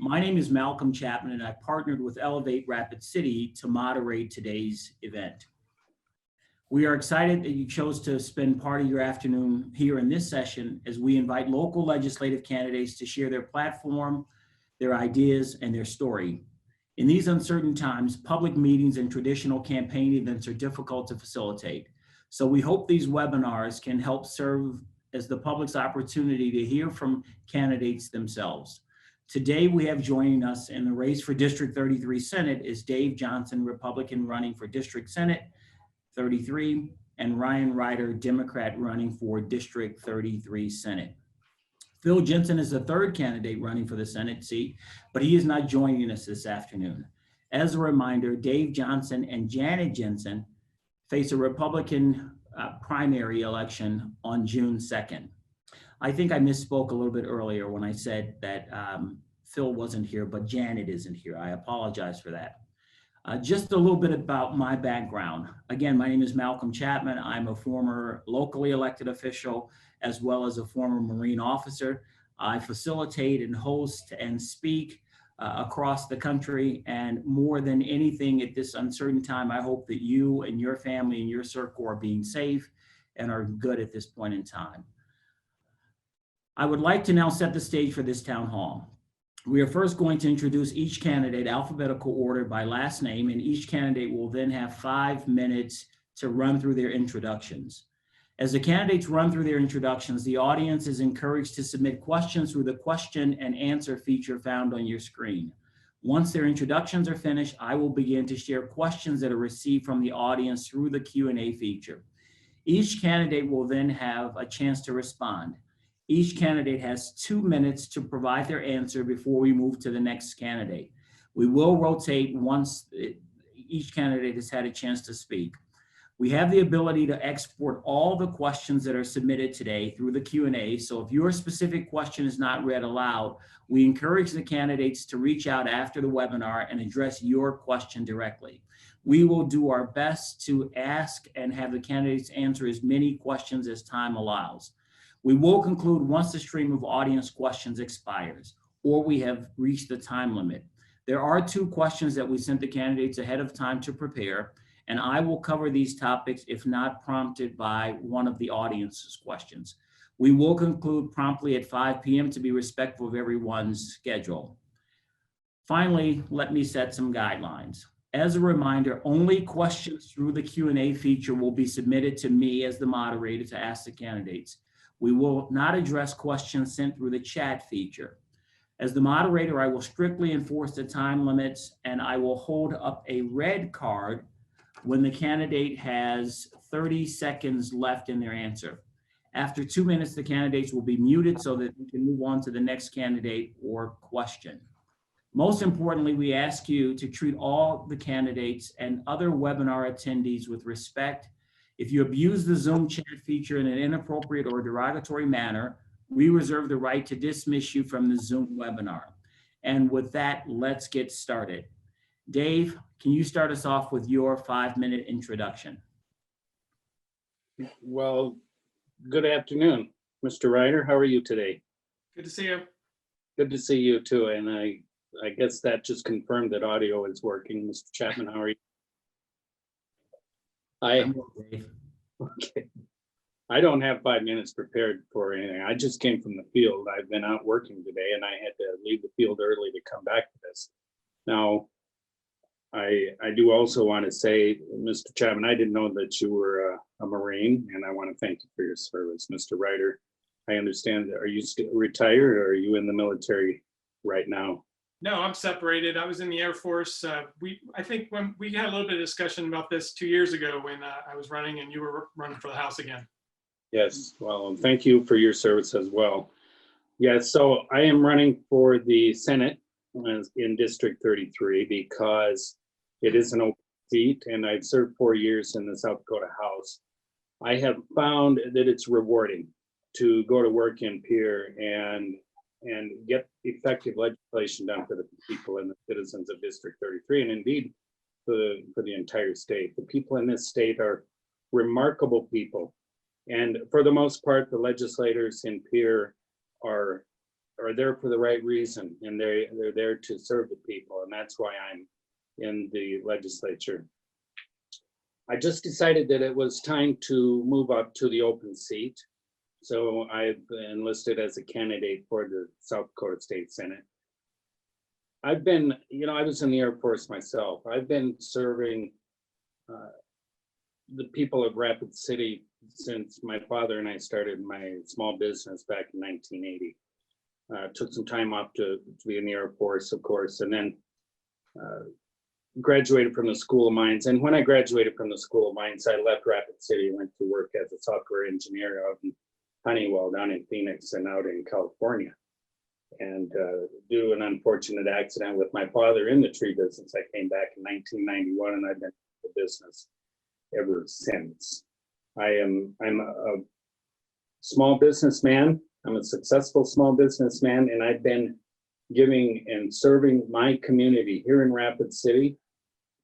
My name is Malcolm Chapman, and I partnered with Elevate Rapid City to moderate today's event. We are excited that you chose to spend part of your afternoon here in this session as we invite local legislative candidates to share their platform, their ideas, and their story. In these uncertain times, public meetings and traditional campaign events are difficult to facilitate. So we hope these webinars can help serve as the public's opportunity to hear from candidates themselves. Today, we have joining us in the race for District 33 Senate is Dave Johnson, Republican, running for District Senate 33, and Ryan Ryder, Democrat, running for District 33 Senate. Phil Jensen is the third candidate running for the Senate seat, but he is not joining us this afternoon. As a reminder, Dave Johnson and Janet Jensen face a Republican primary election on June 2nd. I think I misspoke a little bit earlier when I said that Phil wasn't here, but Janet isn't here. I apologize for that. Just a little bit about my background. Again, my name is Malcolm Chapman. I'm a former locally elected official, as well as a former Marine officer. I facilitate and host and speak across the country. And more than anything at this uncertain time, I hope that you and your family and your circle are being safe and are good at this point in time. I would like to now set the stage for this town hall. We are first going to introduce each candidate alphabetical order by last name, and each candidate will then have 5 minutes to run through their introductions. As the candidates run through their introductions, the audience is encouraged to submit questions through the question and answer feature found on your screen. Once their introductions are finished, I will begin to share questions that are received from the audience through the Q&A feature. Each candidate will then have a chance to respond. Each candidate has 2 minutes to provide their answer before we move to the next candidate. We will rotate once each candidate has had a chance to speak. We have the ability to export all the questions that are submitted today through the Q&A. So if your specific question is not read aloud, we encourage the candidates to reach out after the webinar and address your question directly. We will do our best to ask and have the candidates answer as many questions as time allows. We will conclude once the stream of audience questions expires or we have reached the time limit. There are 2 questions that we sent the candidates ahead of time to prepare, and I will cover these topics if not prompted by one of the audience's questions. We will conclude promptly at 5 p.m. to be respectful of everyone's schedule. Finally, let me set some guidelines. As a reminder, only questions through the Q&A feature will be submitted to me as the moderator to ask the candidates. We will not address questions sent through the chat feature. As the moderator, I will strictly enforce the time limits, and I will hold up a red card when the candidate has 30 seconds left in their answer. After 2 minutes, the candidates will be muted so that we can move on to the next candidate or question. Most importantly, we ask you to treat all the candidates and other webinar attendees with respect. If you abuse the Zoom chat feature in an inappropriate or derogatory manner, we reserve the right to dismiss you from the Zoom webinar. And with that, let's get started. Dave, can you start us off with your 5-minute introduction? Well, good afternoon, Mr. Ryder. How are you today? Good to see you. Good to see you too. And I guess that just confirmed that audio is working. Mr. Chapman, how are you? Okay. I don't have 5 minutes prepared for anything. I just came from the field. I've been out working today and I had to leave the field early to come back to this. Now, I do also want to say, Mr. Chapman, I didn't know that you were a Marine, and I want to thank you for your service. Mr. Ryder, I understand that, are you still retired or are you in the military right now? No, I'm separated. I was in the Air Force. I think when we had a little bit of discussion about this 2 years ago when I was running and you were running for the House again. Yes, well, thank you for your service as well. Yes, so I am running for the Senate in District 33 because it is an open seat and I've served 4 years in the South Dakota House. I have found that it's rewarding to go to work in Pierre and get effective legislation done for the people and the citizens of District 33, and indeed for the entire state. The people in this state are remarkable people. And for the most part, the legislators in Pierre are are there for the right reason, and they're there to serve the people, and that's why I'm in the legislature. I just decided that it was time to move up to the open seat. So I've enlisted as a candidate for the South Dakota State Senate. I've been, I was in the Air Force myself. I've been serving the people of Rapid City since my father and I started my small business back in 1980. Took some time off to be in the Air Force, of course, and then graduated from the School of Mines. And when I graduated from the School of Mines, I left Rapid City, went to work as a software engineer out in Honeywell down in Phoenix and out in California. And due to an unfortunate accident with my father in the tree business, I came back in 1991, and I've been in the business ever since. I'm a small businessman. I'm a successful small businessman, and I've been giving and serving my community here in Rapid City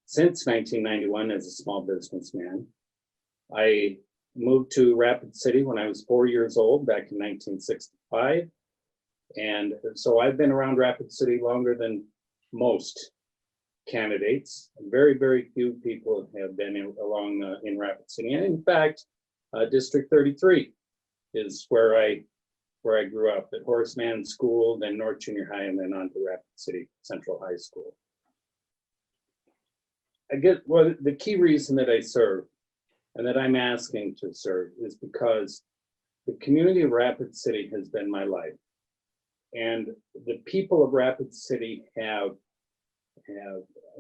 since 1991 as a small businessman. I moved to Rapid City when I was 4 years old back in 1965. And so I've been around Rapid City longer than most candidates. Very, very few people have been in Rapid City. And in fact, District 33 is where I grew up, at Horace Mann School, then North Junior High, and then on to Rapid City Central High School. The key reason that I serve and that I'm asking to serve is because the community of Rapid City has been my life. And the people of Rapid City have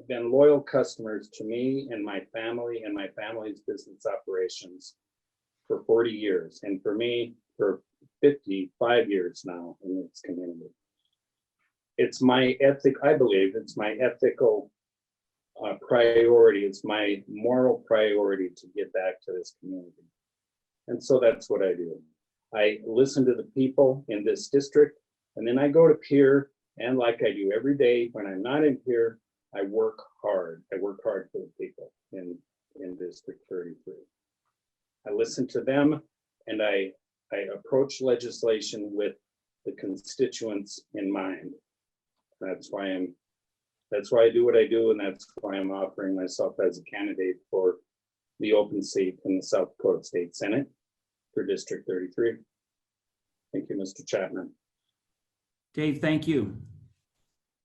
been loyal customers to me and my family and my family's business operations for 40 years. And for me, for 55 years now in this community. It's my ethic, I believe it's my ethical priority. It's my moral priority to get back to this community. And so that's what I do. I listen to the people in this district, and then I go to Pierre, and like I do every day when I'm not in Pierre, I work hard. I work hard for the people in District 33. I listen to them, and I approach legislation with the constituents in mind. That's why I do what I do, and that's why I'm offering myself as a candidate for the open seat in the South Dakota State Senate for District 33. Thank you, Mr. Chapman. Dave, thank you.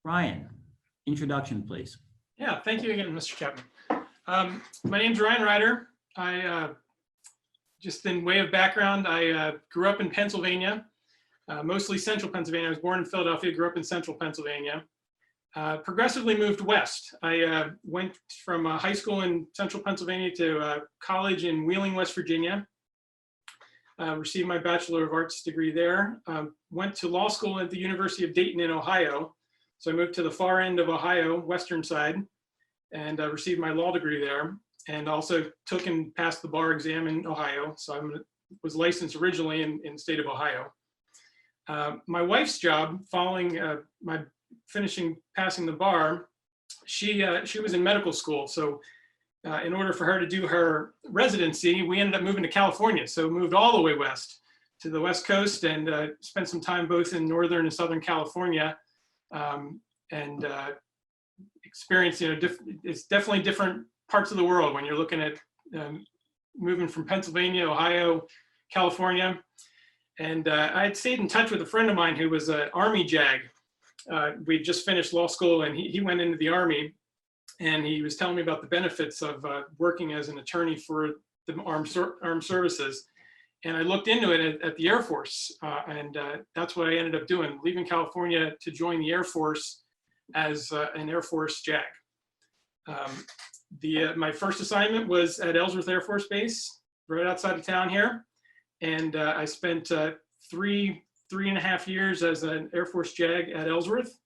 Ryan, introduction, please. Yeah, thank you again, Mr. Chapman. My name's Ryan Ryder. I just in way of background, I grew up in Pennsylvania, mostly central Pennsylvania. I was born in Philadelphia, grew up in central Pennsylvania. Progressively moved west. I went from high school in central Pennsylvania to college in Wheeling, West Virginia. Received my Bachelor of Arts degree there. Went to law school at the University of Dayton in Ohio. So I moved to the far end of Ohio, western side, and received my law degree there. And also took and passed the bar exam in Ohio. So I was licensed originally in the state of Ohio. My wife's job, following my passing the bar, she was in medical school. So in order for her to do her residency, we ended up moving to California. So moved all the way west to the West Coast and spent some time both in Northern and Southern California, and experienced, it's definitely different parts of the world when you're looking at moving from Pennsylvania, Ohio, California. And I had stayed in touch with a friend of mine who was an Army JAG. We just finished law school, and he went into the Army, and he was telling me about the benefits of working as an attorney for the armed services. And I looked into it at the Air Force, and that's what I ended up doing, leaving California to join the Air Force as an Air Force JAG. My first assignment was at Ellsworth Air Force Base, right outside of town here. And I spent 3.5 years as an Air Force JAG at Ellsworth.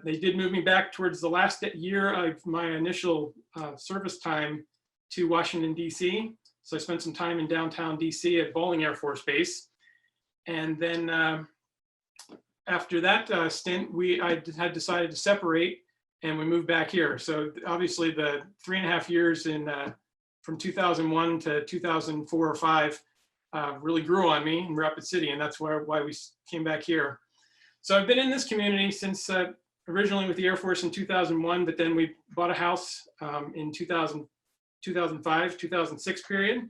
They did move me back towards the last year of my initial service time to Washington, D.C. So I spent some time in downtown D.C. at Bolling Air Force Base. And then after that stint, I had decided to separate, and we moved back here. So obviously the 3.5 years from 2001 to 2004 or 5 really grew on me in Rapid City, and that's why we came back here. So I've been in this community since originally with the Air Force in 2001, but then we bought a house in 2005, 2006 period.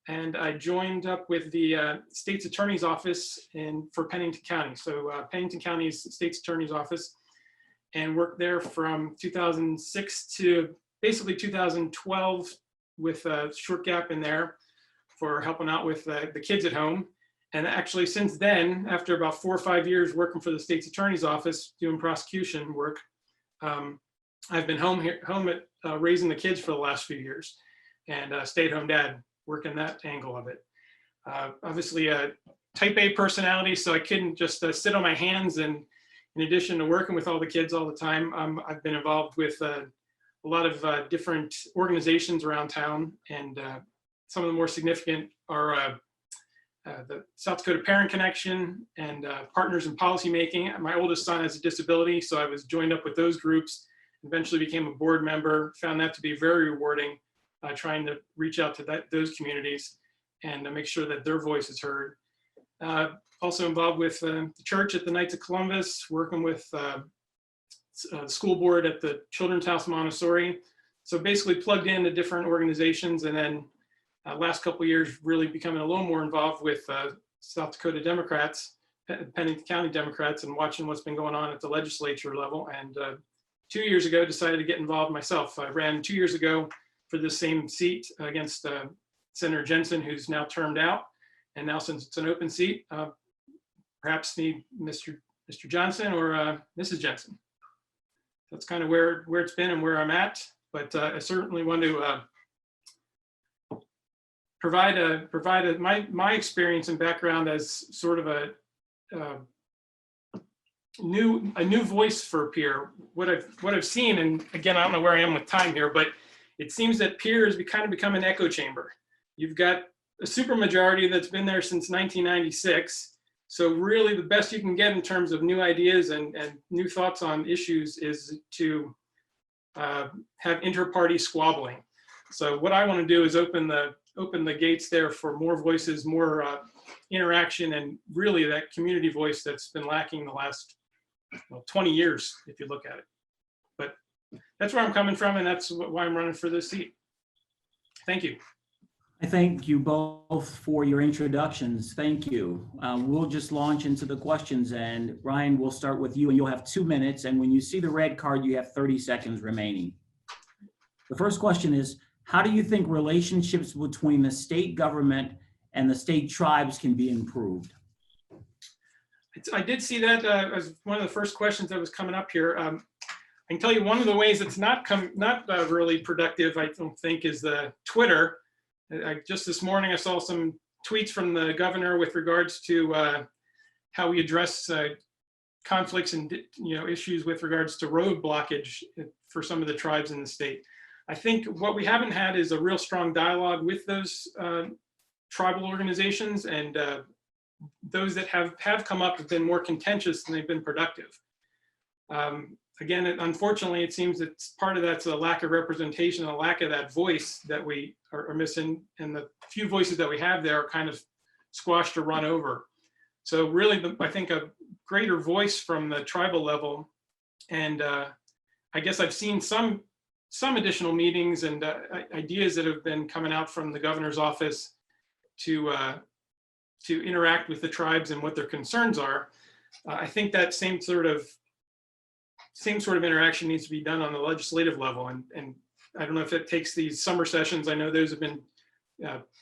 And I joined up with the state's attorney's office for Pennington County. So Pennington County's state's attorney's office, and worked there from 2006 to basically 2012 with a short gap in there for helping out with the kids at home. And actually since then, after about 4 or 5 years working for the state's attorney's office, doing prosecution work, I've been home at raising the kids for the last few years, and stay-at-home dad, working that angle of it. Obviously a type A personality, so I couldn't just sit on my hands. And in addition to working with all the kids all the time, I've been involved with a lot of different organizations around town, and some of the more significant are the South Dakota Parent Connection and Partners in Policymaking. My oldest son has a disability, so I was joined up with those groups, eventually became a board member, found that to be very rewarding, trying to reach out to those communities and make sure that their voice is heard. Also involved with the church at the Knights of Columbus, working with the school board at the Children's House Montessori. So basically plugged into different organizations, and then last couple of years really becoming a little more involved with South Dakota Democrats, Pennington County Democrats, and watching what's been going on at the legislature level. And 2 years ago, decided to get involved myself. I ran 2 years ago for the same seat against Senator Jensen, who's now termed out. And now since it's an open seat, perhaps need Mr. Johnson or Mrs. Jensen. That's kind of where it's been and where I'm at. But I certainly want to provide my experience and background as sort of a new voice for peer. What I've seen, and again, I don't know where I am with time here, but it seems that peer has kind of become an echo chamber. You've got a supermajority that's been there since 1996. So really the best you can get in terms of new ideas and new thoughts on issues is to have inter-party squabbling. So what I want to do is open the gates there for more voices, more interaction, and really that community voice that's been lacking the last 20 years, if you look at it. But that's where I'm coming from, and that's why I'm running for this seat. Thank you. I thank you both for your introductions. Thank you. We'll just launch into the questions, and Ryan, we'll start with you, and you'll have 2 minutes. And when you see the red card, you have 30 seconds remaining. The first question is, how do you think relationships between the state government and the state tribes can be improved? I did see that as one of the first questions that was coming up here. I can tell you one of the ways it's not really productive, I don't think, is the Twitter. Just this morning, I saw some tweets from the governor with regards to how we address conflicts and issues with regards to road blockage for some of the tribes in the state. I think what we haven't had is a real strong dialogue with those tribal organizations, and those that have come up have been more contentious than they've been productive. Again, unfortunately, it seems that part of that's a lack of representation, a lack of that voice that we are missing, and the few voices that we have there are kind of squashed or run over. So really, I think a greater voice from the tribal level, and I guess I've seen some additional meetings and ideas that have been coming out from the governor's office to interact with the tribes and what their concerns are. I think that same sort of interaction needs to be done on the legislative level. And I don't know if it takes these summer sessions. I know those have been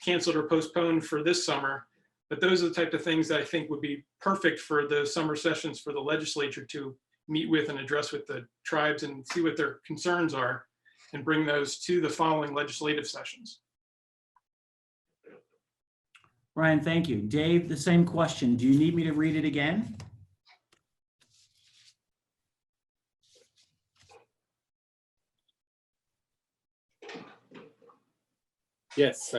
canceled or postponed for this summer, but those are the type of things that I think would be perfect for the summer sessions for the legislature to meet with and address with the tribes and see what their concerns are and bring those to the following legislative sessions. Ryan, thank you. Dave, the same question. Do you need me to read it again? Yes,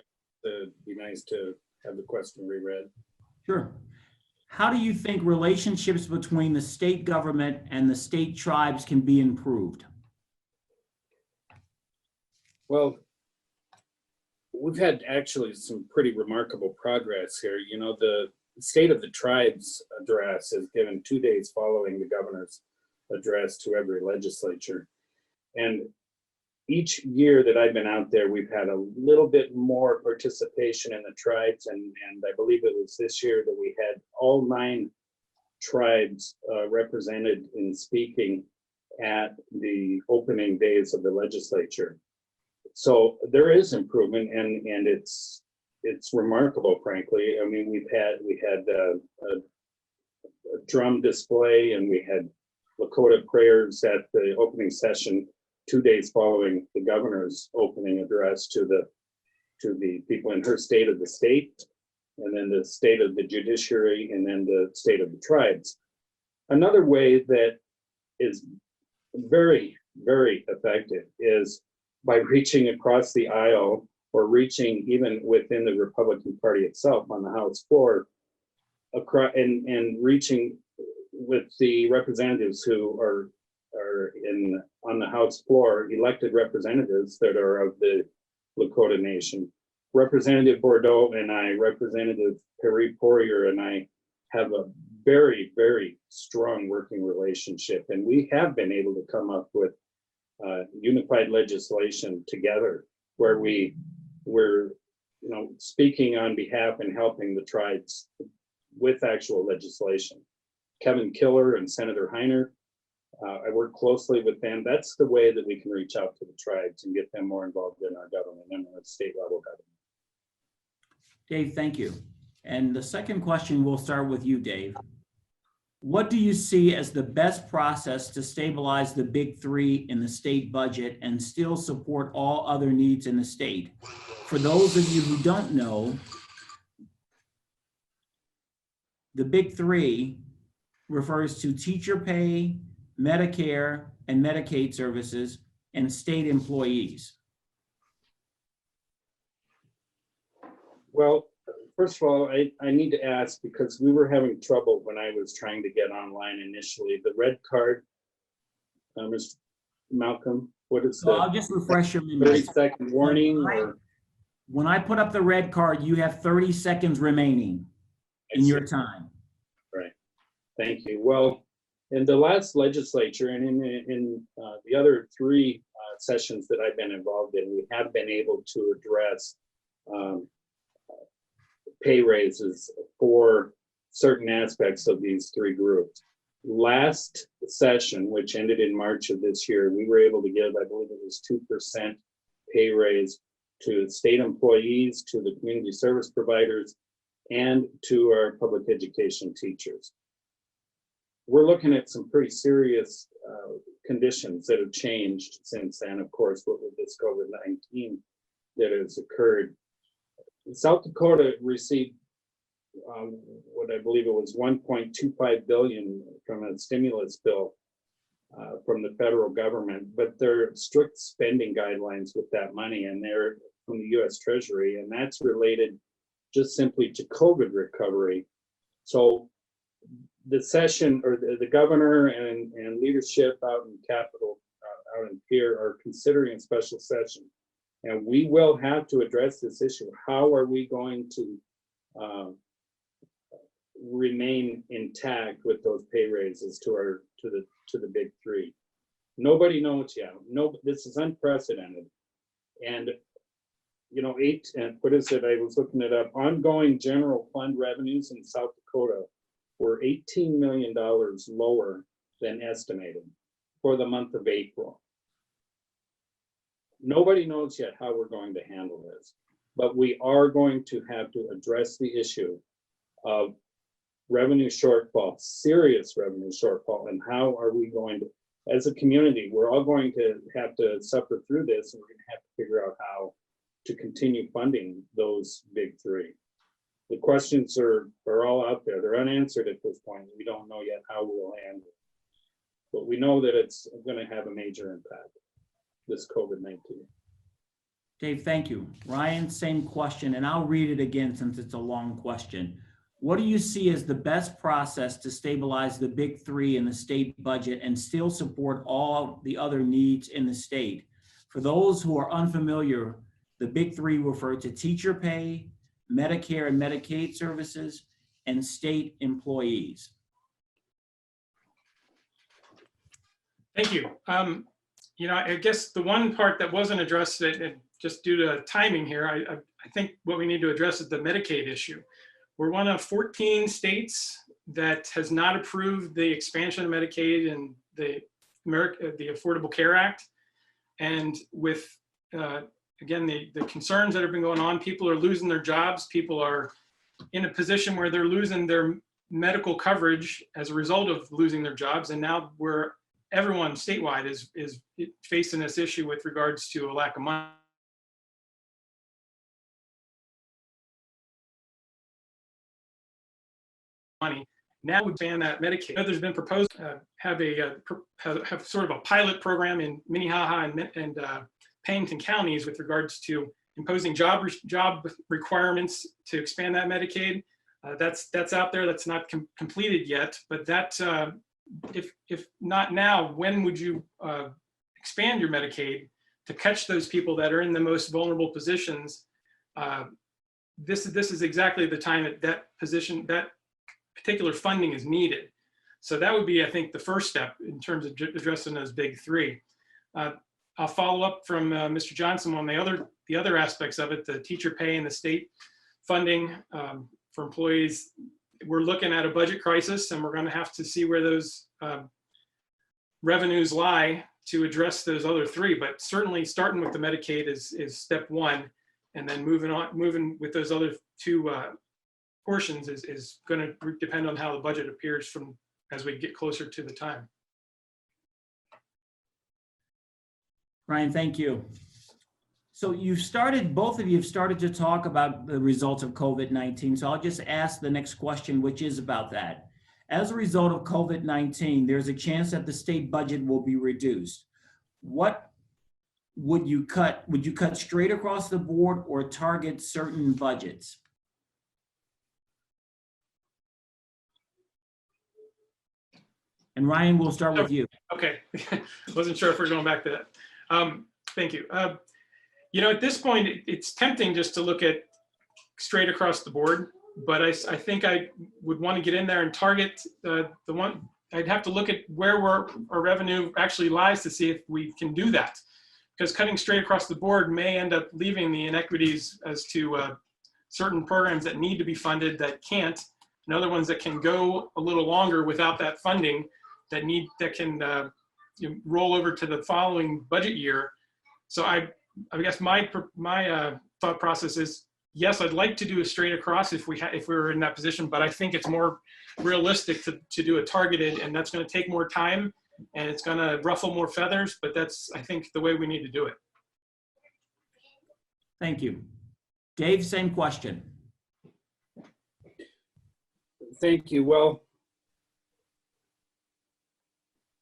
it'd be nice to have the question reread. Sure. How do you think relationships between the state government and the state tribes can be improved? Well, we've had actually some pretty remarkable progress here. You know, the State of the Tribes address is given 2 days following the governor's address to every legislature. And each year that I've been out there, we've had a little bit more participation in the tribes. And I believe it was this year that we had all 9 tribes represented in speaking at the opening days of the legislature. So there is improvement, and it's remarkable, frankly. I mean, we had a drum display, and we had Lakota prayers at the opening session 2 days following the governor's opening address to the people in her state of the state, and then the state of the judiciary, and then the state of the tribes. Another way that is very, very effective is by reaching across the aisle, or reaching even within the Republican Party itself on the House floor, and reaching with the representatives who are on the House floor, elected representatives that are of the Lakota Nation. Representative Bordeaux and I, Representative Perry Poirier and I have a very, very strong working relationship, and we have been able to come up with unified legislation together, where we're speaking on behalf and helping the tribes with actual legislation. Kevin Killer and Senator Heiner, I work closely with them. That's the way that we can reach out to the tribes and get them more involved in our government and our state level government. Dave, thank you. And the second question, we'll start with you, Dave. What do you see as the best process to stabilize the big 3 in the state budget and still support all other needs in the state? For those of you who don't know, the big 3 refers to teacher pay, Medicare and Medicaid services, and state employees. Well, first of all, I need to ask, because we were having trouble when I was trying to get online initially. The red card, Mr. Malcolm, what is So the I'll just refresh your memory. 30-second warning? Or When I put up the red card, you have 30 seconds remaining in your time. Right. Thank you. Well, in the last legislature and in the other 3 sessions that I've been involved in, we have been able to address pay raises for certain aspects of these 3 groups. Last session, which ended in March of this year, we were able to give, I believe it was 2% pay raise to state employees, to the community service providers, and to our public education teachers. We're looking at some pretty serious conditions that have changed since then, of course, with this COVID-19 that has occurred. South Dakota received what I believe it was 1.25 billion from a stimulus bill from the federal government, but there are strict spending guidelines with that money, and they're from the U.S. Treasury, and that's related just simply to COVID recovery. So the session, or the governor and leadership out in Capitol, out in Pierre, are considering a special session. And we will have to address this issue. How are we going to remain intact with those pay raises to the big 3? Nobody knows yet. No, this is unprecedented. And what is it? I was looking it up. Ongoing general fund revenues in South Dakota were $18 million lower than estimated for the month of April. Nobody knows yet how we're going to handle this, but we are going to have to address the issue of revenue shortfall, serious revenue shortfall, and how are we going to, as a community, we're all going to have to suffer through this, and we're going to have to figure out how to continue funding those big 3. The questions are all out there. They're unanswered at this point. We don't know yet how we'll handle it, but we know that it's going to have a major impact, this COVID-19. Dave, thank you. Ryan, same question, and I'll read it again since it's a long question. What do you see as the best process to stabilize the big 3 in the state budget and still support all the other needs in the state? For those who are unfamiliar, the big 3 refer to teacher pay, Medicare and Medicaid services, and state employees. Thank you. I guess the one part that wasn't addressed, just due to timing here, I think what we need to address is the Medicaid issue. We're one of 14 states that has not approved the expansion of Medicaid and the Affordable Care Act. And with, again, the concerns that have been going on, people are losing their jobs. People are in a position where they're losing their medical coverage as a result of losing their jobs. And now everyone statewide is facing this issue with regards to a lack of money. Now we ban that Medicaid. There's been proposed have sort of a pilot program in Minnehaha and Pennington counties with regards to imposing job requirements to expand that Medicaid. That's out there. That's not completed yet, but that if not now, when would you expand your Medicaid to catch those people that are in the most vulnerable positions? This is exactly the time that particular funding is needed. So that would be, I think, the first step in terms of addressing those big three. I'll follow up from Mr. Johnson on the other aspects of it, the teacher pay and the state funding for employees. We're looking at a budget crisis, and we're going to have to see where those revenues lie to address those other three. But certainly starting with the Medicaid is step one, and then moving with those other two portions is going to depend on how the budget appears as we get closer to the time. Ryan, thank you. So both of you have started to talk about the results of COVID-19. So I'll just ask the next question, which is about that. As a result of COVID-19, there's a chance that the state budget will be reduced. What would you cut? Would you cut straight across the board or target certain budgets? And Ryan, we'll start with you. Okay, wasn't sure if we're going back to that. Thank you. At this point, it's tempting just to look at straight across the board, but I think I would want to get in there and target the one. I'd have to look at where our revenue actually lies to see if we can do that, because cutting straight across the board may end up leaving the inequities as to certain programs that need to be funded that can't, and other ones that can go a little longer without that funding that can roll over to the following budget year. So I guess my thought process is, yes, I'd like to do a straight across if we were in that position, but I think it's more realistic to do a targeted, and that's going to take more time and it's going to ruffle more feathers, but that's, I think, the way we need to do it. Thank you. Dave, same question. Thank you. Well,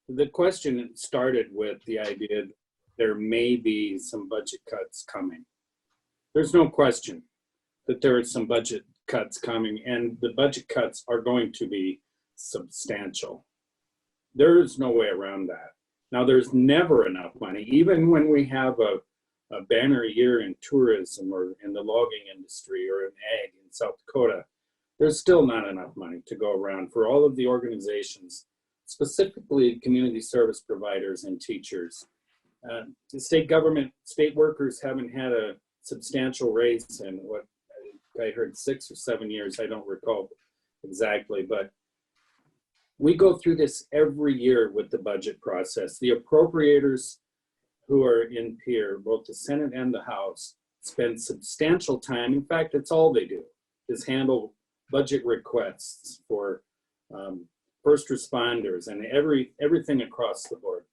the question started with the idea that there may be some budget cuts coming. There's no question that there are some budget cuts coming, and the budget cuts are going to be substantial. There is no way around that. Now, there's never enough money, even when we have a banner year in tourism or in the logging industry or in ag in South Dakota. There's still not enough money to go around for all of the organizations, specifically community service providers and teachers. The state government, state workers haven't had a substantial raise in what I heard 6 or 7 years, I don't recall exactly, but we go through this every year with the budget process. The appropriators who are in peer, both the Senate and the House, spend substantial time. In fact, that's all they do, is handle budget requests for first responders and everything across the board.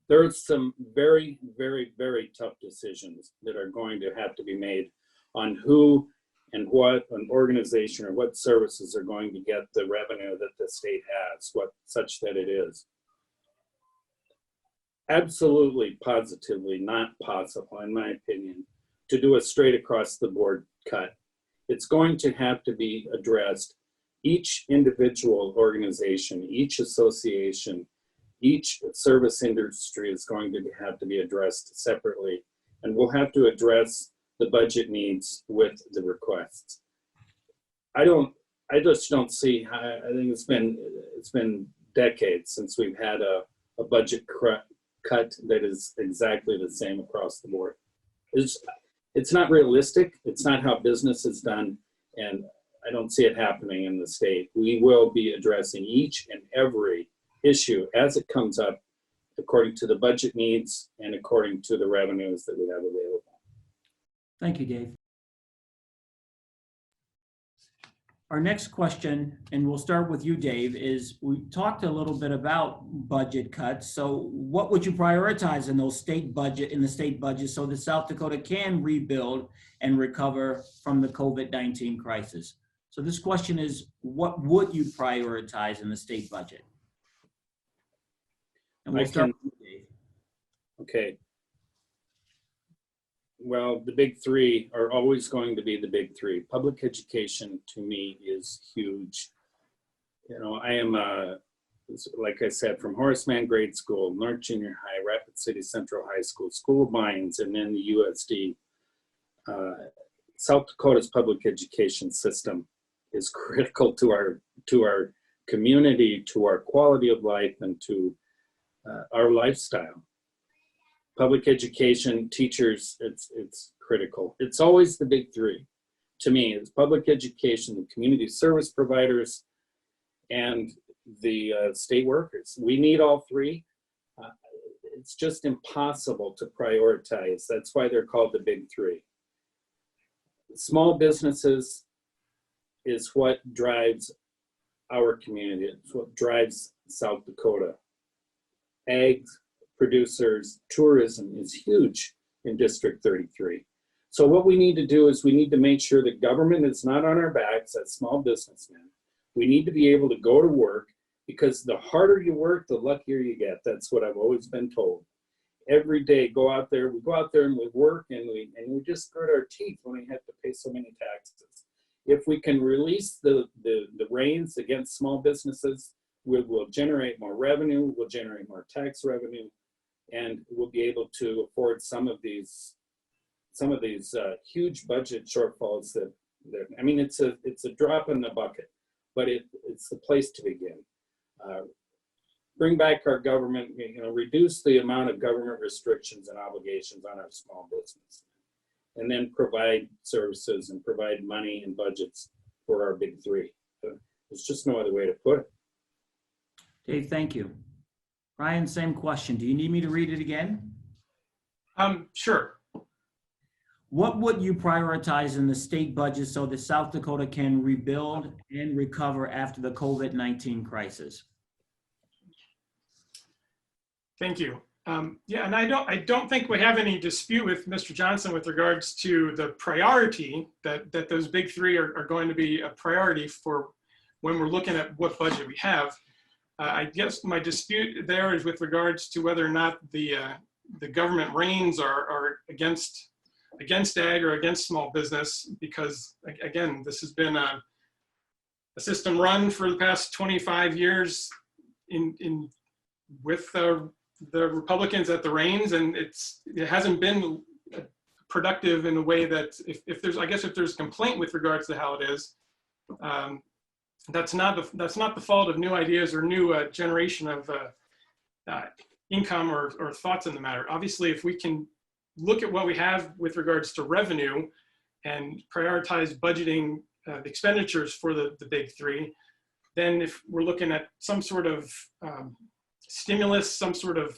There are some very, very, very tough decisions that are going to have to be made on who and what an organization or what services are going to get the revenue that the state has, such that it is. Absolutely, positively not possible, in my opinion, to do a straight across the board cut. It's going to have to be addressed. Each individual organization, each association, each service industry is going to have to be addressed separately, and we'll have to address the budget needs with the requests. I just don't see, I think it's been decades since we've had a budget cut that is exactly the same across the board. It's not realistic. It's not how business is done. And I don't see it happening in the state. We will be addressing each and every issue as it comes up according to the budget needs and according to the revenues that we have available. Thank you, Dave. Our next question, and we'll start with you, Dave, is we talked a little bit about budget cuts. So what would you prioritize in those state budget so that South Dakota can rebuild and recover from the COVID-19 crisis? So this question is, what would you prioritize in the state budget? And we'll start with you, Dave. Okay. Well, the big three are always going to be the big three. Public education to me is huge. You know, I am, like I said, from Horace Mann Grade School, North Junior High, Rapid City Central High School, School of Mines, and then the USD. South Dakota's public education system is critical to our community, to our quality of life, and to our lifestyle. Public education, teachers, it's critical. It's always the big three. To me, it's public education, the community service providers, and the state workers. We need all three. It's just impossible to prioritize. That's why they're called the big three. Small businesses is what drives our community. It's what drives South Dakota. Ag producers, tourism is huge in District 33. So what we need to do is we need to make sure that government is not on our backs as small businessmen. We need to be able to go to work, because the harder you work, the luckier you get. That's what I've always been told. Every day, we go out there and we work, and we just grit our teeth when we have to pay so many taxes. If we can release the reins against small businesses, we'll generate more revenue, we'll generate more tax revenue, and we'll be able to afford some of these huge budget shortfalls that I mean, it's a drop in the bucket, but it's the place to begin. Bring back our government, reduce the amount of government restrictions and obligations on our small business, and then provide services and provide money and budgets for our big three. There's just no other way to put it. Dave, thank you. Ryan, same question. Do you need me to read it again? Sure. What would you prioritize in the state budget so that South Dakota can rebuild and recover after the COVID-19 crisis? Thank you. Yeah, and I don't think we have any dispute with Mr. Johnson with regards to the priority that those big three are going to be a priority for when we're looking at what budget we have. I guess my dispute there is with regards to whether or not the government reins are against ag or against small business, because again, this has been a system run for the past 25 years with the Republicans at the reins, and it hasn't been productive in a way that if there's complaint with regards to how it is, that's not the fault of new ideas or new generation of income or thoughts in the matter. Obviously, if we can look at what we have with regards to revenue and prioritize budgeting the expenditures for the big three, then if we're looking at some sort of stimulus, some sort of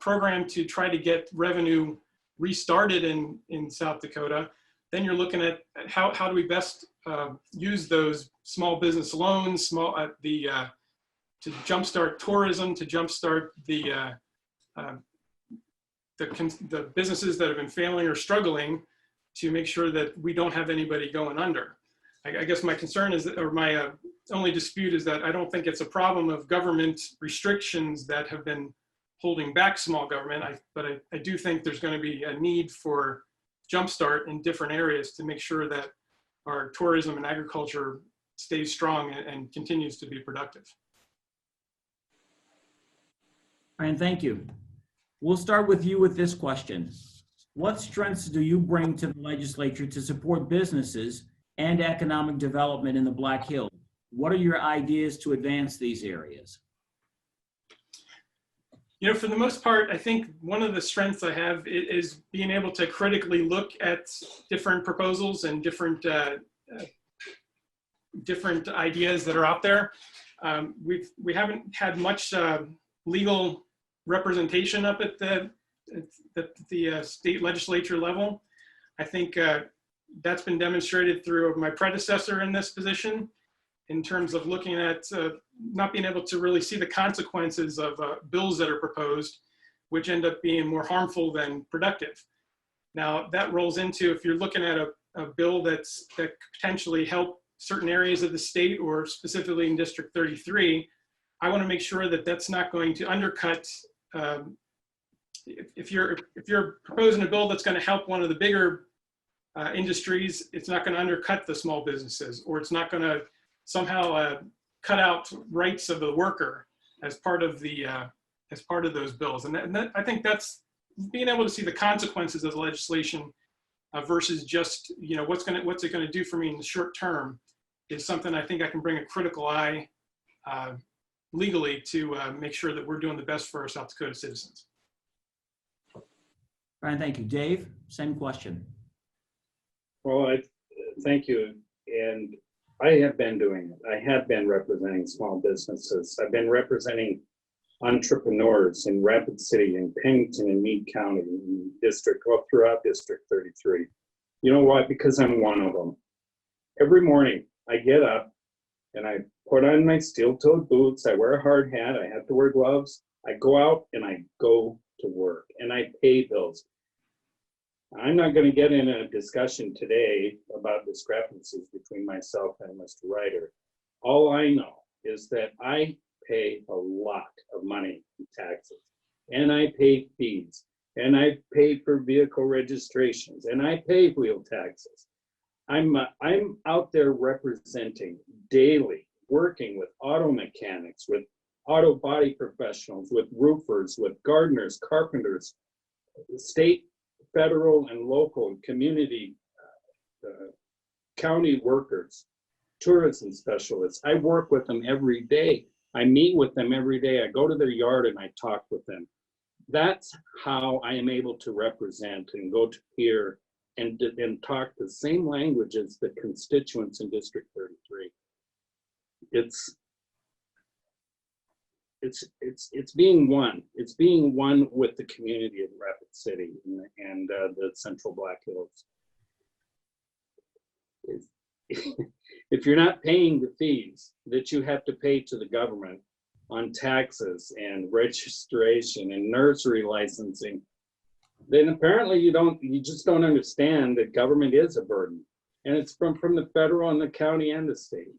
program to try to get revenue restarted in South Dakota, then you're looking at how do we best use those small business loans, to jumpstart tourism, to jumpstart the businesses that have been failing or struggling, to make sure that we don't have anybody going under. I guess my concern is that, or my only dispute is that I don't think it's a problem of government restrictions that have been holding back small government, but I do think there's going to be a need for jumpstart in different areas to make sure that our tourism and agriculture stays strong and continues to be productive. Ryan, thank you. We'll start with you with this question. What strengths do you bring to the legislature to support businesses and economic development in the Black Hills. What are your ideas to advance these areas? You know, for the most part, I think one of the strengths I have is being able to critically look at different proposals and different ideas that are out there. We haven't had much legal representation up at the state legislature level. I think that's been demonstrated through my predecessor in this position, in terms of looking at not being able to really see the consequences of bills that are proposed, which end up being more harmful than productive. Now that rolls into, if you're looking at a bill that could potentially help certain areas of the state, or specifically in District 33, I want to make sure that that's not going to undercut. If you're proposing a bill that's going to help one of the bigger industries, it's not going to undercut the small businesses, or it's not going to somehow cut out rights of the worker as part of those bills. And that, I think that's being able to see the consequences of the legislation versus just, you know, what's it going to do for me in the short term, is something I think I can bring a critical eye legally to make sure that we're doing the best for our South Dakota citizens. Brian, thank you. Dave, same question. Well, thank you. And I have been doing it. I have been representing small businesses. I've been representing entrepreneurs in Rapid City, in Pennington, and Meade County, in throughout District 33. You know why? Because I'm one of them. Every morning I get up and I put on my steel-toed boots. I wear a hard hat. I have to wear gloves. I go out and I go to work and I pay bills. I'm not going to get in a discussion today about discrepancies between myself and Mr. Ryder. All I know is that I pay a lot of money in taxes, and I pay fees, and I pay for vehicle registrations, and I pay wheel taxes. I'm out there representing daily, working with auto mechanics, with auto body professionals, with roofers, with gardeners, carpenters, state, federal, and local community, county workers, tourism specialists. I work with them every day. I meet with them every day. I go to their yard and I talk with them. That's how I am able to represent and go to peer and talk the same language as the constituents in District 33. It's being one. It's being one with the community of Rapid City and the Central Black Hills. If you're not paying the fees that you have to pay to the government on taxes and registration and nursery licensing, then apparently you just don't understand that government is a burden. And it's from the federal and the county and the state.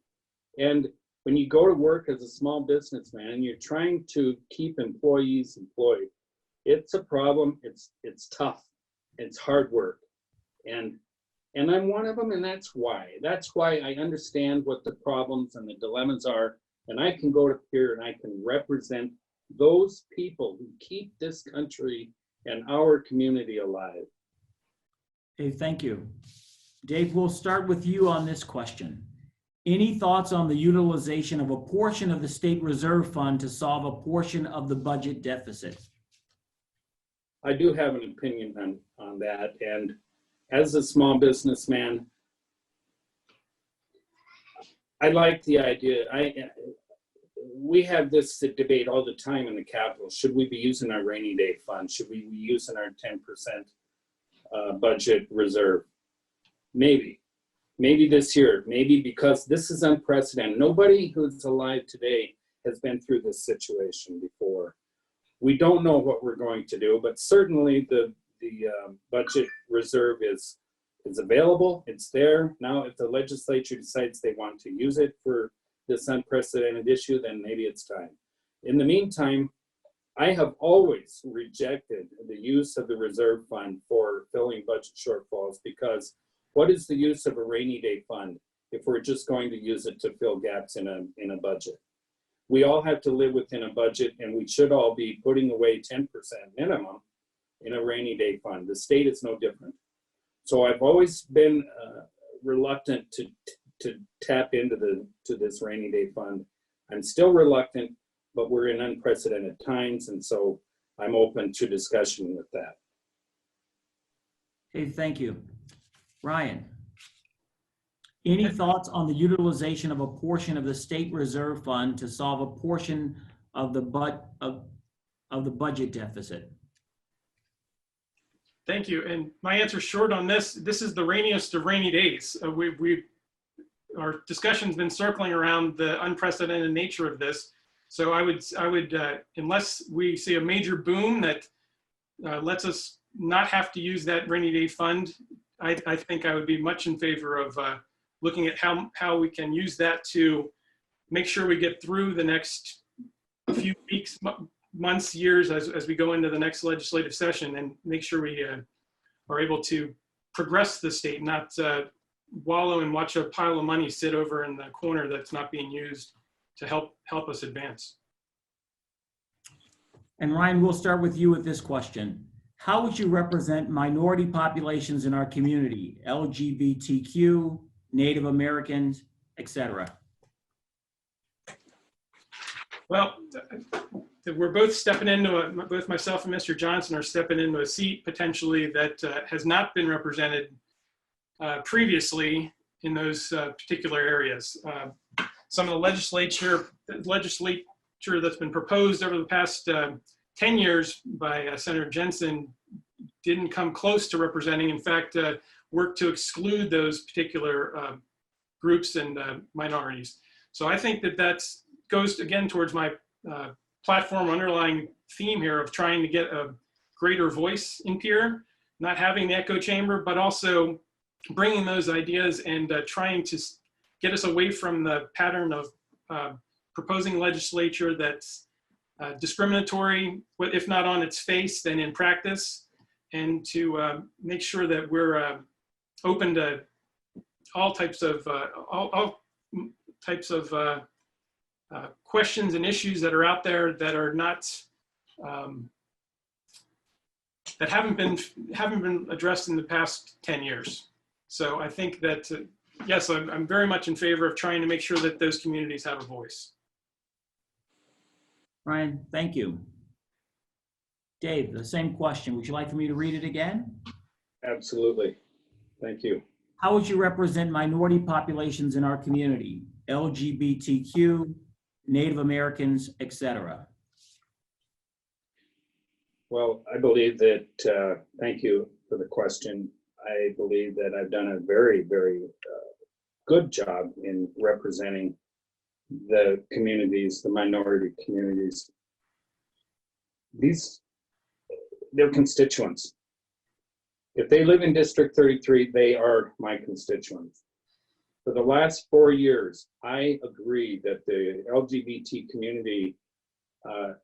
And when you go to work as a small businessman and you're trying to keep employees employed, it's a problem. It's tough. It's hard work. And I'm one of them, and that's why I understand what the problems and the dilemmas are, and I can go to peer and I can represent those people who keep this country and our community alive. Dave, thank you. Dave, we'll start with you on this question. Any thoughts on the utilization of a portion of the state reserve fund to solve a portion of the budget deficit? I do have an opinion on that, and as a small businessman, I like the idea. We have this debate all the time in the Capitol. Should we be using our rainy day fund? Should we be using our 10% budget reserve? Maybe this year, maybe, because this is unprecedented. Nobody who's alive today has been through this situation before. We don't know what we're going to do, but certainly the budget reserve is available. It's there. Now, if the legislature decides they want to use it for this unprecedented issue, then maybe it's time. In the meantime, I have always rejected the use of the reserve fund for filling budget shortfalls, because what is the use of a rainy day fund if we're just going to use it to fill gaps in a budget? We all have to live within a budget, and we should all be putting away 10% minimum in a rainy day fund. The state is no different. So I've always been reluctant to tap into this rainy day fund. I'm still reluctant, but we're in unprecedented times, and so I'm open to discussion with that. Okay, thank you. Ryan, any thoughts on the utilization of a portion of the state reserve fund to solve a portion of the budget deficit? Thank you. And my answer short on this is the rainiest of rainy days. Our discussion's been circling around the unprecedented nature of this. So I would, unless we see a major boom that lets us not have to use that rainy day fund, I think I would be much in favor of looking at how we can use that to make sure we get through the next few weeks, months, years as we go into the next legislative session, and make sure we are able to progress the state, not wallow and watch a pile of money sit over in the corner that's not being used to help us advance. And Ryan, we'll start with you with this question. How would you represent minority populations in our community, LGBTQ, Native Americans, etc.? Well, we're both stepping into both myself and Mr. Johnson are stepping into a seat potentially that has not been represented previously in those particular areas. Some of the legislature that's been proposed over the past 10 years by Senator Jensen didn't come close to representing, in fact, worked to exclude those particular groups and minorities. So I think that goes again towards my platform underlying theme here of trying to get a greater voice in peer, not having the echo chamber, but also bringing those ideas and trying to get us away from the pattern of proposing legislature that's discriminatory, if not on its face, then in practice, and to make sure that we're open to all types of questions and issues that are out there that are not that haven't been addressed in the past 10 years. So I think that yes, I'm very much in favor of trying to make sure that those communities have a voice. Ryan, thank you. Dave, the same question. Would you like for me to read it again? Absolutely. Thank you. How would you represent minority populations in our community, LGBTQ, Native Americans, etc.? Well, I believe that, thank you for the question. I believe that I've done a very, very good job in representing the communities, the minority communities. They're constituents. If they live in District 33, they are my constituents. For the last 4 years, I agree that the LGBT community, I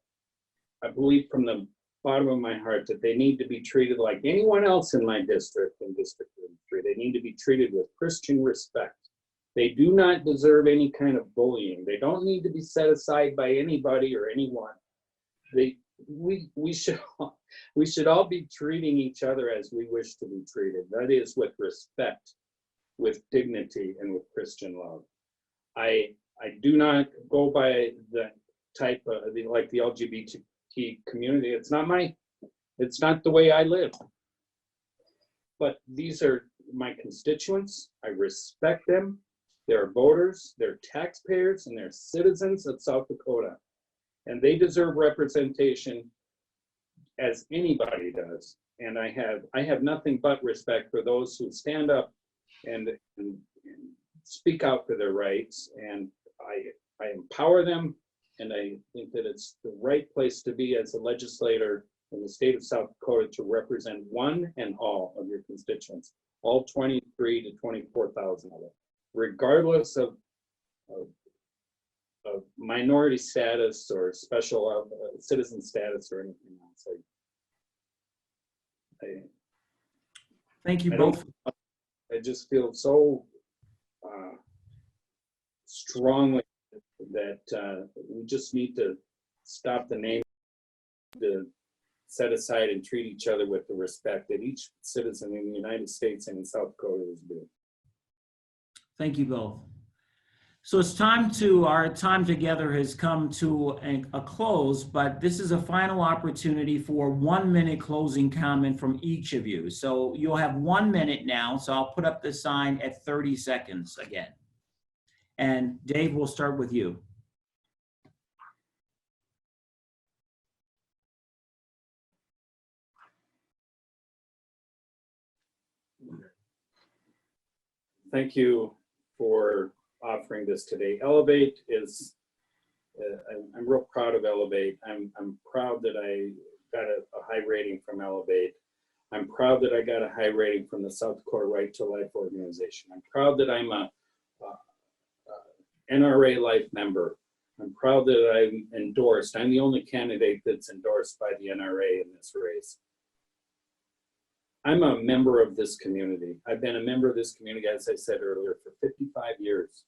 believe from the bottom of my heart that they need to be treated like anyone else in my district, in District 33. They need to be treated with Christian respect. They do not deserve any kind of bullying. They don't need to be set aside by anybody or anyone. We should all be treating each other as we wish to be treated. That is with respect, with dignity, and with Christian love. I do not go by the type of like the LGBT community. It's not the way I live. But these are my constituents. I respect them. They're voters, they're taxpayers, and they're citizens of South Dakota. And they deserve representation as anybody does. And I have nothing but respect for those who stand up and speak out for their rights. And I empower them. And I think that it's the right place to be as a legislator in the state of South Dakota to represent one and all of your constituents, all 23 to 24,000 of them, regardless of minority status or special citizen status or anything else. Thank you both. I just feel so strongly that we just need to stop the name, to set aside and treat each other with the respect that each citizen in the United States and in South Dakota is due. Thank you both. So it's our time together has come to a close, but this is a final opportunity for 1 minute closing comment from each of you. So you'll have 1 minute now. So I'll put up the sign at 30 seconds again. And Dave, we'll start with you. Thank you for offering this today. Elevate is, I'm real proud of Elevate. I'm proud that I got a high rating from Elevate. I'm proud that I got a high rating from the South Dakota Right to Life organization. I'm proud that I'm a NRA Life member. I'm proud that I'm endorsed. I'm the only candidate that's endorsed by the NRA in this race. I'm a member of this community. I've been a member of this community, as I said earlier, for 55 years.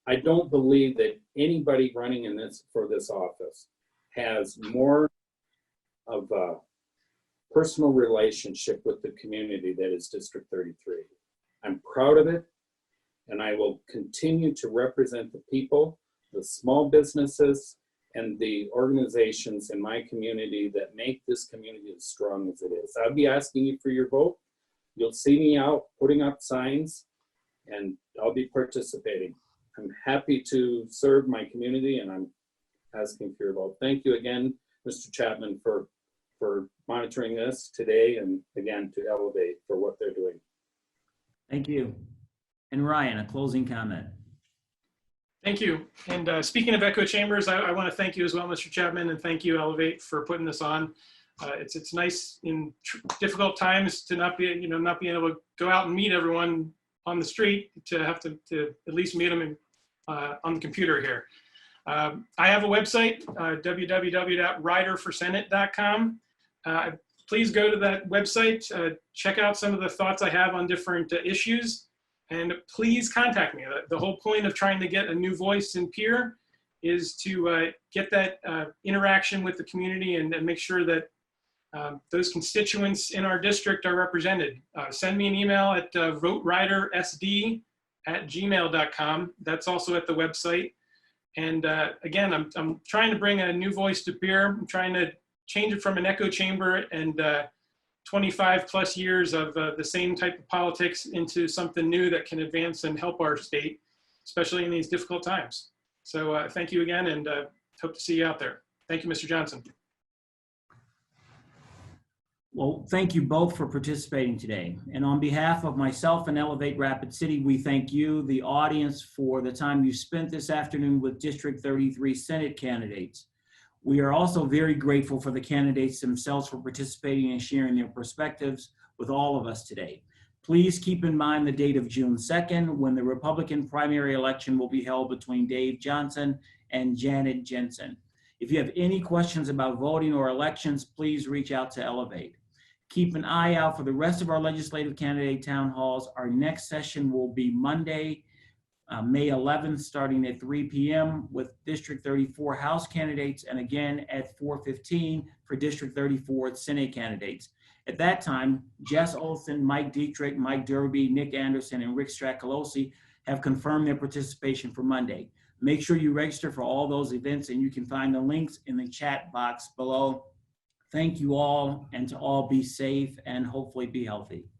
I don't believe that anybody running for this office has more of a personal relationship with the community that is District 33. I'm proud of it, and I will continue to represent the people, the small businesses, and the organizations in my community that make this community as strong as it is. I'll be asking you for your vote. You'll see me out putting up signs, and I'll be participating. I'm happy to serve my community, and I'm asking for your vote. Thank you again, Mr. Chapman, for monitoring this today, and again, to Elevate for what they're doing. Thank you. And Ryan, a closing comment. Thank you. And speaking of echo chambers, I want to thank you as well, Mr. Chapman, and thank you, Elevate, for putting this on. It's nice in difficult times to not being able to go out and meet everyone on the street, to have to at least meet them on the computer here. I have a website, www.riderforsenate.com. Please go to that website, check out some of the thoughts I have on different issues, and please contact me. The whole point of trying to get a new voice in Pierre is to get that interaction with the community and make sure that those constituents in our district are represented. Send me an email at votewritersd@gmail.com. That's also at the website. And again, I'm trying to bring a new voice to Pierre. I'm trying to change it from an echo chamber and 25 plus years of the same type of politics into something new that can advance and help our state, especially in these difficult times. So thank you again, and hope to see you out there. Thank you, Mr. Johnson. Well, thank you both for participating today. And on behalf of myself and Elevate Rapid City, we thank you, the audience, for the time you spent this afternoon with District 33 Senate candidates. We are also very grateful for the candidates themselves for participating and sharing their perspectives with all of us today. Please keep in mind the date of June 2nd, when the Republican primary election will be held between Dave Johnson and Janet Jensen. If you have any questions about voting or elections, please reach out to Elevate. Keep an eye out for the rest of our legislative candidate town halls. Our next session will be Monday, May 11th, starting at 3 p.m. with District 34 House candidates, and again at 4:15 for District 34 Senate candidates. At that time, Jess Olson, Mike Dietrich, Mike Derby, Nick Anderson, and Rick Stracolosi have confirmed their participation for Monday. Make sure you register for all those events, and you can find the links in the chat box below. Thank you all, and to all be safe and hopefully be healthy.